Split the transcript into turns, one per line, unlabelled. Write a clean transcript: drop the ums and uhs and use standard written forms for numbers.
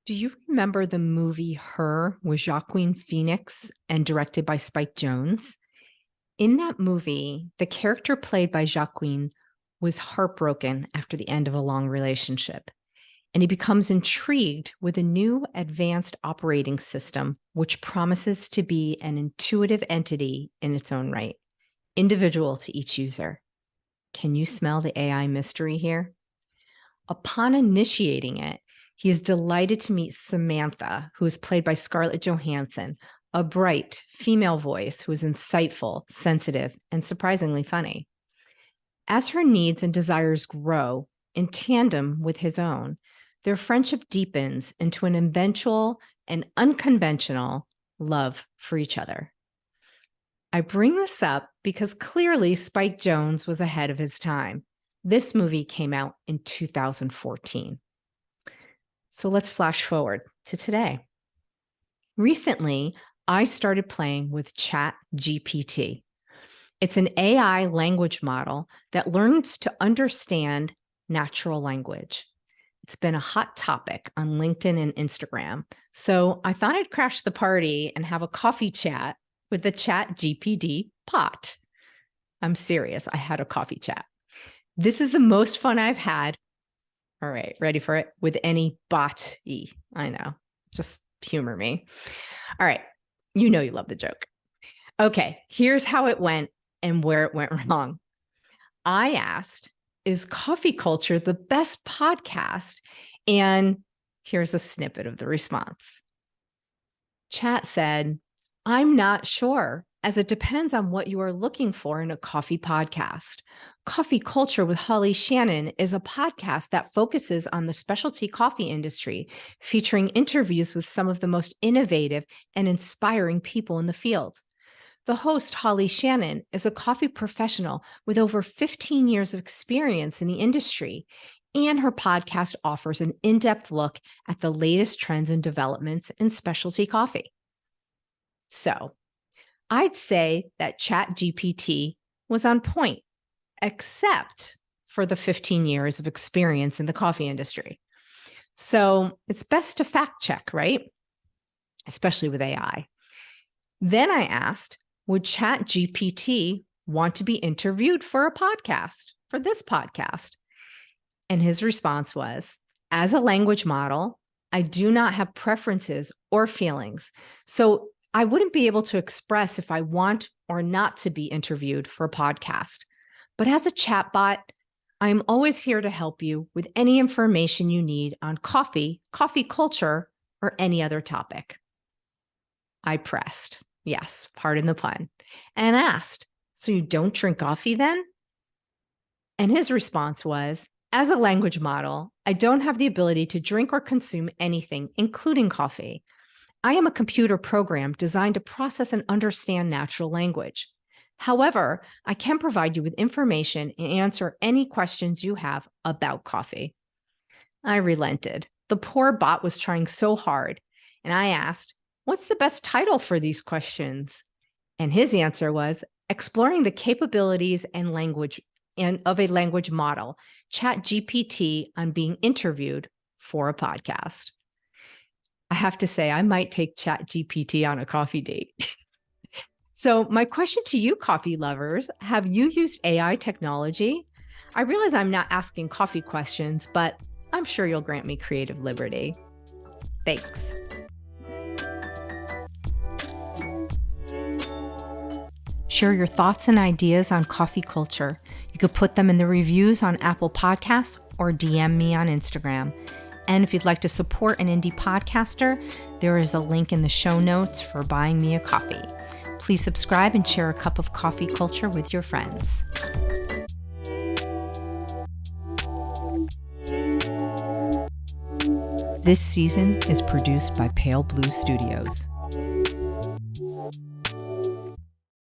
Do you remember the movie Her with Joaquin Phoenix and directed by Spike Jonze? In that movie, the character played by Joaquin was heartbroken after the end of a long relationship, and he becomes intrigued with a new advanced operating system which promises to be an intuitive entity in its own right, individual to each user. Can you smell the AI mystery here? Upon initiating it, he is delighted to meet Samantha, who is played by Scarlett Johansson, a bright female voice who is insightful, sensitive, and surprisingly funny. As her needs and desires grow in tandem with his own, their friendship deepens into an eventual and unconventional love for each other. I bring this up because clearly Spike Jonze was ahead of his time. This movie came out in 2014. So let's flash forward to today. Recently, I started playing with ChatGPT. It's an AI language model that learns to understand natural language. It's been a hot topic on LinkedIn and Instagram. So I thought I'd crash the party and have a coffee chat with the ChatGPT bot. I'm serious. I had a coffee chat. This is the most fun I've had. All right, ready for it? With any bot-y. I know. Just humor me. All right. You know you love the joke. Okay, here's how it went and where it went wrong. I asked, is Coffee Culture the best podcast? And here's a snippet of the response. Chat said, I'm not sure, as it depends on what you are looking for in a coffee podcast. Coffee Culture with Holly Shannon is a podcast that focuses on the specialty coffee industry, featuring interviews with some of the most innovative and inspiring people in the field. The host, Holly Shannon, is a coffee professional with over 15 years of experience in the industry, and her podcast offers an in-depth look at the latest trends and developments in specialty coffee. So, I'd say that ChatGPT was on point, except for the 15 years of experience in the coffee industry. So, it's best to fact check, right? Especially with AI. Then I asked, would ChatGPT want to be interviewed for a podcast, for this podcast? And his response was, as a language model, I do not have preferences or feelings. So I wouldn't be able to express if I want or not to be interviewed for a podcast. But as a chatbot, I am always here to help you with any information you need on coffee, coffee culture, or any other topic. I pressed, yes, pardon the pun, and asked, so you don't drink coffee then? And his response was, as a language model, I don't have the ability to drink or consume anything, including coffee. I am a computer program designed to process and understand natural language. However, I can provide you with information and answer any questions you have about coffee. I relented. The poor bot was trying so hard, and I asked, what's the best title for these questions? And his answer was, exploring the capabilities and language of a language model, ChatGPT on being interviewed for a podcast. I have to say, I might take ChatGPT on a coffee date. So my question to you, coffee lovers, have you used AI technology? I realize I'm not asking coffee questions, but I'm sure you'll grant me creative liberty. Thanks. Share your thoughts and ideas on coffee culture. You could put them in the reviews on Apple Podcasts or DM me on Instagram. And if you'd like to support an indie podcaster, there is a link in the show notes for buying me a coffee. Please subscribe and share a cup of coffee culture with your friends. This season is produced by Pale Blue Studios.